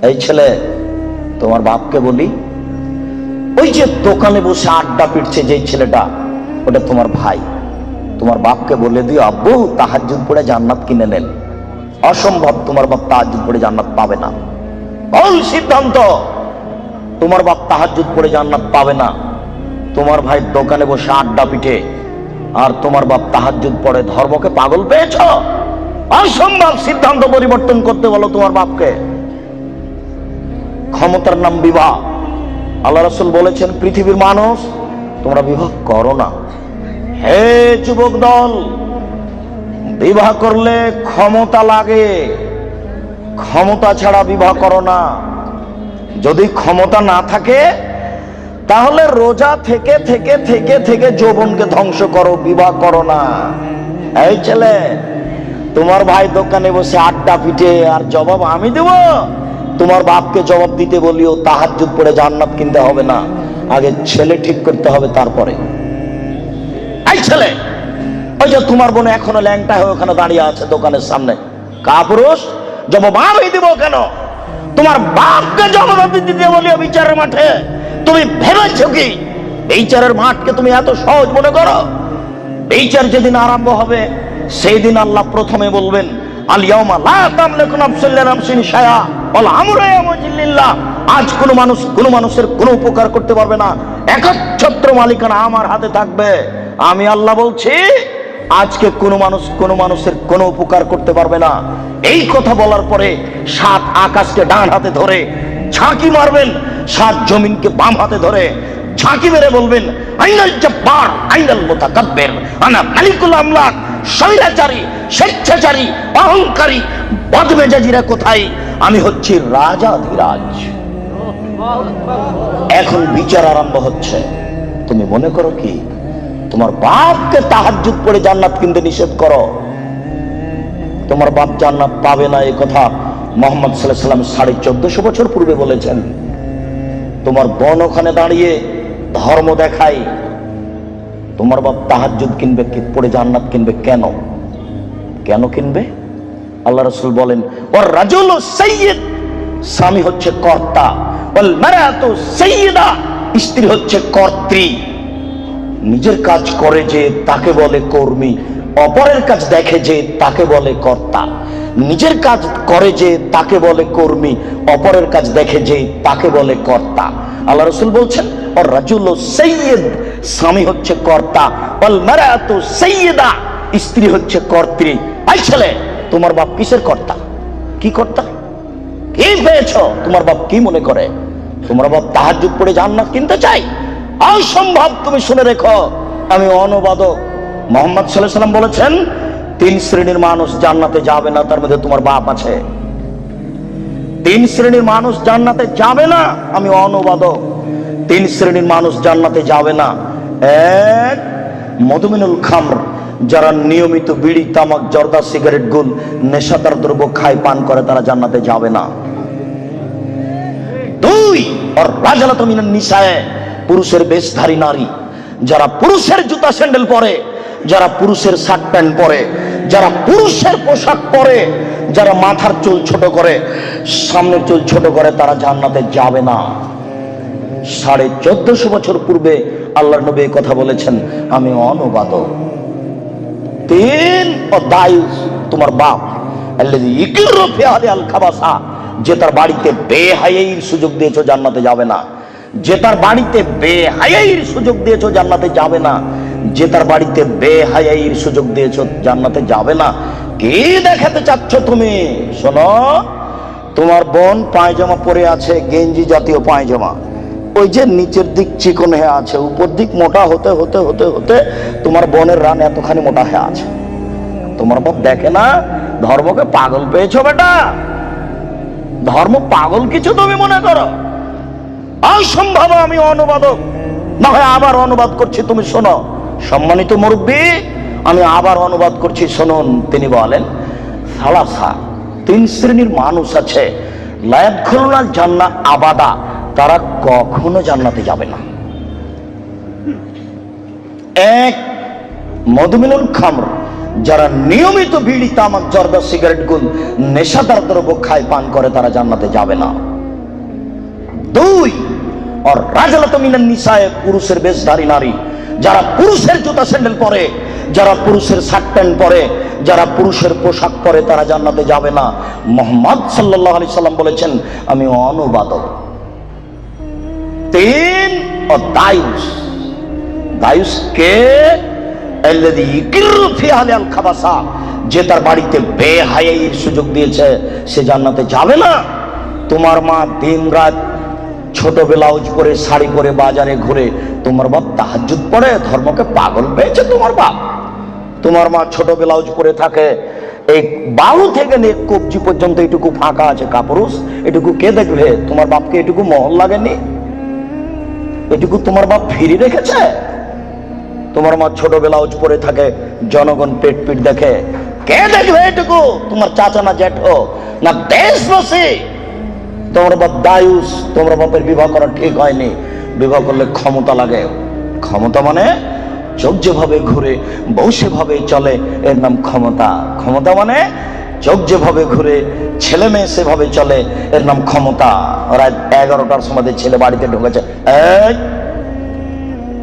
এই ছেলে, তোমার বাপকে বলি, ওই যে দোকানে বসে আড্ডা পিটছে যে ছেলেটা, ওটা তোমার ভাই। তোমার বাপকে বলে দিও, আব্বু তাহাজ্জুদ পড়ে জান্নাত কিনে নেন। অসম্ভব, তোমার বাপ তাহাজ্জুদ পড়ে জান্নাত পাবে না। ভুল সিদ্ধান্ত। তোমার বাপ তাহাজ্জুদ পড়ে জান্নাত পাবে না। তোমার ভাই দোকানে বসে আড্ডা পিটে, আর তোমার বাপ তাহাজ্জুদ পড়ে। ধর্মকে পাগল পেয়েছ? অসম্ভব। সিদ্ধান্ত পরিবর্তন করতে বলো তোমার বাপকে। ক্ষমতার নাম বিবাহ। আল্লাহ রাসূল বলেছেন, পৃথিবীর মানুষ, তোমরা বিবাহ করো না। হে যুবক দল, বিবাহ করলে ক্ষমতা লাগে, ক্ষমতা ছাড়া বিবাহ করো না। যদি ক্ষমতা না থাকে তাহলে রোজা থেকে থেকে থেকে থেকে যৌবনকে ধ্বংস করো, বিবাহ করো না। এই ছেলে, তোমার ভাই দোকানে বসে আড্ডা পিটে, আর জবাব আমি দেব? তোমার বাপকে জবাব দিতে বলিও, তাহাজ্জুদ পড়ে জান্নাত কিনতে হবে না, আগে ছেলে ঠিক করতে হবে তারপরে। এই ছেলে, ওই যে তোমার বোন এখনো ল্যাংটা হয়ে ওখানে দাঁড়িয়ে আছে দোকানের সামনে, কাপুরুষ, জবাব আমি দিব কেন? তোমার বাপকে জবাব দিতে বলিও বিচারের মাঠে। তুমি ভেবেছো কি বিচারের মাঠকে তুমি এত সহজ মনে করো? বিচার যেদিন আরম্ভ হবে সেই দিন আল্লাহ প্রথমে বলবেন, আল ইয়াউমা লা তামলিকু নাফসুন লিনাফসিন শাইআ ওয়াল আমরু ইয়াউমাইযিন লিল্লাহ। আজ কোনো মানুষ কোনো মানুষের কোনো উপকার করতে পারবে না, একচ্ছত্র মালিকানা আমার হাতে থাকবে। আমি আল্লাহ বলছি, আজকে কোনো মানুষ কোনো মানুষের কোনো উপকার করতে পারবে না। এই কথা বলার পরে 7 আকাশকে ডান হাতে ধরে ঝাঁকি মারবেন, 7 জমিনকে বাম হাতে ধরে ঝাঁকি মেরে বলবেন, আইনাল জব্বার আইনাল মুতাকাব্বির আনা মালিকুল আমলাক। স্বৈরাচারী, স্বেচ্ছাচারী, অহংকারী, বদমেজাজিরা কোথায়? আমি হচ্ছি রাজাধিরাজ। এখন বিচার আরম্ভ হচ্ছে। তুমি মনে করো কি তোমার বাপকে তাহাজ্জুদ পড়ে জান্নাত কিনতে নিষেধ করো? তোমার বাপ জান্নাত পাবে না, এই কথা মুহাম্মদ সাল্লাল্লাহু আলাইহি ওয়াসাল্লাম 1450 বছর পূর্বে বলেছেন। তোমার বোন ওখানে দাঁড়িয়ে ধর্ম দেখাই, তোমার বাপ তাহাজ্জুদ কিনবে পড়ে জান্নাত কিনবে কেন? কেন কিনবে? আল্লাহ রাসূল বলেন, ওয়ার রাজুলু সাইয়্যিদ, স্বামী হচ্ছে কর্তা, ওয়াল মারাতু সাইয়্যিদা, স্ত্রী হচ্ছে কর্ত্রী। নিজের কাজ করে যে তাকে বলে কর্মী, অপরের কাজ দেখে যে তাকে বলে কর্তা। নিজের কাজ করে যে তাকে বলে কর্মী, অপরের কাজ দেখে যে তাকে বলে কর্তা। আল্লাহ রাসূল বলছেন, ওর রাজুলু সাইয়্যিদ, স্বামী হচ্ছে কর্তা, ওয়াল মারাতু সাইয়্যিদা, স্ত্রী হচ্ছে কর্ত্রী। এই ছেলে, তোমার বাপ কিসের কর্তা? কি কর্তা? কি পেয়েছো? তোমার বাপ কি মনে করে? তোমার বাপ তাহাজ্জুদ পড়ে জান্নাত কিনতে চাই? অসম্ভব। তুমি শুনে রেখো, আমি অনুবাদক। মুহাম্মদ সাল্লাল্লাহু আলাইহি ওয়াসাল্লাম বলেছেন, 3 শ্রেণীর মানুষ জান্নাতে যাবে না, তার মধ্যে তোমার বাপ আছে। 3 শ্রেণীর মানুষ জান্নাতে যাবে না, আমি অনুবাদক। 3 শ্রেণীর মানুষ জান্নাতে যাবে না। 1, মদমিনুল খামর, যারা নিয়মিত বিড়ি, তামাক, জর্দা, সিগারেট, গুল, নেশাদার দ্রব্য খায়, পান করে, তারা জান্নাতে যাবে না। 2, আর রাজালাতু মিনান নিসায়ে, পুরুষের বেশধারী নারী, যারা পুরুষের জুতা স্যান্ডেল পরে, যারা পুরুষের শার্ট প্যান্ট পরে, যারা পুরুষের পোশাক পরে, যারা মাথার চুল ছোট করে, সামনের চুল ছোট করে, তারা জান্নাতে যাবে না। 1450 বছর পূর্বে আল্লাহর নবী এই কথা বলেছেন, আমি অনুবাদক। 3, ও দায়ুস, তোমার বাপ, আল্লাযী ইকিরু ফি আহলি আল খাবাসা, যে তার বাড়িতে বেহায়াইর সুযোগ দিয়েছো, জান্নাতে যাবে না। যে তার বাড়িতে বেহায়াইর সুযোগ দিয়েছো, জান্নাতে যাবে না। যে তার বাড়িতে বেহায়াইর সুযোগ দিয়েছো, জান্নাতে যাবে না। কি দেখাতে চাচ্ছ তুমি? শোনো, তোমার বোন পায়জামা পরে আছে, গেঞ্জি জাতীয় পায়জামা, ওই যে নিচের দিক চিকন হয়ে আছে, উপর দিক মোটা হতে হতে হতে হতে তোমার বোনের রান এতখানি মোটা হয়ে আছে। তোমার বাপ দেখে না? ধর্মকে পাগল পেয়েছো বেটা? ধর্ম পাগল কিছু তুমি মনে করো? অসম্ভব। আমি অনুবাদক, না হয় আবার অনুবাদ করছি, তুমি শোনো। সম্মানিত মুরব্বী, আমি আবার অনুবাদ করছি, শুনুন। তিনি বলেন, সালাসা, 3 শ্রেণীর মানুষ আছে, লা ইয়াদখুলুনাল জান্নাহ আবাদা, তারা কখনো জান্নাতে যাবে না। 1, মদমিনুল খামর, যারা নিয়মিত বিড়ি, তামাক, জর্দা, সিগারেট, গুল, নেশাদার দ্রব্য খায়, পান করে, তারা জান্নাতে যাবে না। দুই, আর রাজলাত মিনান নিসায়ে, পুরুষের বেশধারী নারী, যারা পুরুষের জুতা স্যান্ডেল পরে, যারা পুরুষের শার্ট প্যান্ট পরে, যারা পুরুষের পোশাক পরে, তারা জান্নাতে যাবে না। মুহাম্মদ সাল্লাল্লাহু আলাইহি সাল্লাম বলেছেন আমি অনুবাদক। তিন, ও দায়ুস। দায়ুস কে? আল্লাযী ইকিরু ফি আহলিল খাবাসা, যে তার বাড়িতে বেহায়াইর সুযোগ দিয়েছে, সে জান্নাতে যাবে না। তোমার মা দিন রাত ছোট ব্লাউজ পরে, শাড়ি পরে বাজারে ঘুরে, তোমার বাপ তাহাজ্জুদ পড়ে, ধর্মকে পাগল পেয়েছে তোমার বাপ। তোমার মা ছোট ব্লাউজ পরে থাকে, এই বাহু থেকে নিয়ে কবজি পর্যন্ত এটুকু ফাঁকা আছে কাপুরুষ, এটুকু কে দেখবে? তোমার বাপকে এটুকু মহল লাগেনি? এটুকু তোমার বাপ ফিরে রেখেছে? তোমার মা ছোট ব্লাউজ পরে থাকে, জনগণ পেট পিট দেখে, কে দেখবে এটুকু? তোমার চাচা না জ্যাঠো না দেশবাসী? তোমার বাপ দায়ুস, তোমার বাপের বিবাহ করা ঠিক হয়নি। বিবাহ করলে ক্ষমতা লাগে। ক্ষমতা মানে চোখ যেভাবে ঘুরে, বউ সেভাবে চলে, এর নাম ক্ষমতা। ক্ষমতা মানে চোখ যেভাবে ঘুরে, ছেলে মেয়ে সেভাবে চলে, এর নাম ক্ষমতা। রাত 11টার সময় ছেলে বাড়িতে ঢুকেছে, এই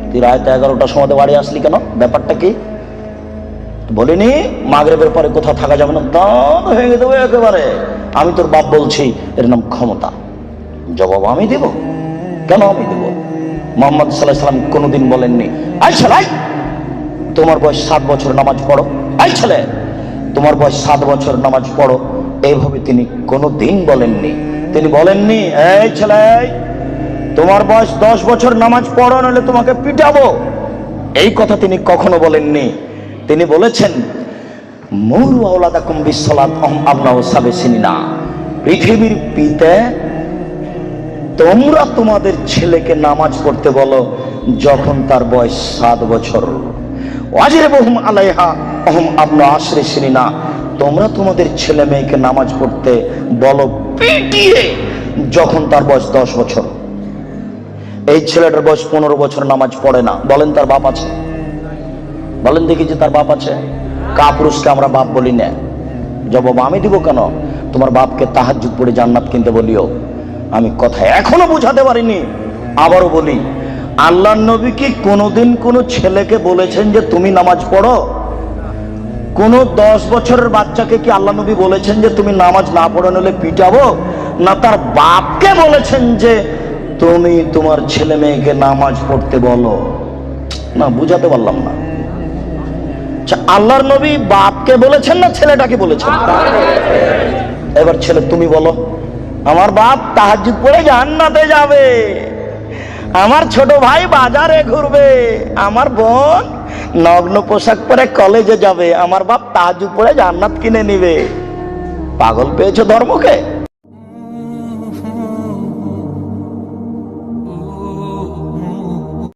তুই রাত 11টার সময় বাড়ি আসলি কেন? ব্যাপারটা কি? বলিনি মাগরিবের পরে কোথাও থাকা যাবে না? দান হয়ে দেবো একেবারে। আমি তোর বাপ বলছি, এর নাম ক্ষমতা। জবাব আমি দেব? কেন আমি দেব? মুহাম্মদ সাল্লাল্লাহু আলাইহি সাল্লাম কোনোদিন বলেননি এই ছেলে তোমার বয়স 7 বছর নামাজ পড়ো, এই ছেলে তোমার বয়স 7 বছর নামাজ পড়ো, এইভাবে তিনি কোনোদিন বলেননি। তিনি বলেননি এই ছেলে তোমার বয়স 10 বছর নামাজ পড়ো, নাহলে তোমাকে পিটাবো। এই কথা তিনি কখনো বলেননি। তিনি বলেছেন মুরু আওলাদাকুম বিসসালাত আবনাউ সাবে সিনিনা, পৃথিবীর পিতা তোমরা তোমাদের ছেলেকে নামাজ পড়তে বলো যখন তার বয়স 7 বছর। ওয়াজিবুহুম আলাইহা হুম আবনা আশরি সিনিনা, তোমরা তোমাদের ছেলে মেয়েকে নামাজ পড়তে বলো পিটিয়ে যখন তার বয়স 10 বছর। এই ছেলেটার বয়স 15 বছর নামাজ পড়ে না, বলেন তার বাপ আছে? বলেন দেখি যে তার বাপ আছে? কাপুরুষকে আমরা বাপ বলি না। জবাব আমি দিব কেন? তোমার বাপকে তাহাজ্জুদ পড়ে জান্নাত কিনতে বলিও। আমি কথা এখনো বুঝাতে পারিনি, আবারও বলি, আল্লাহর নবী কি কোনোদিন কোনো ছেলেকে বলেছেন যে তুমি নামাজ পড়ো? কোন 10 বছরের বাচ্চাকে কি আল্লাহ নবী বলেছেন যে তুমি নামাজ না পড়ো নাহলে পিটাবো? না তার বাপকে বলেছেন যে তুমি তোমার ছেলে মেয়েকে নামাজ পড়তে বলো? না, বুঝাতে পারলাম না। আল্লাহর নবী বাপকে বলেছেন না ছেলেটাকে বলেছেন? এবার ছেলে তুমি বলো, আমার বাপ তাহাজ্জুদ পড়ে জান্নাতে যাবে, আমার ছোট ভাই বাজারে ঘুরবে, আমার বোন নগ্ন পোশাক পরে কলেজে যাবে, আমার বাপ তাহাজ্জুদ পড়ে জান্নাত কিনে নিবে। পাগল পেয়েছো ধর্মকে?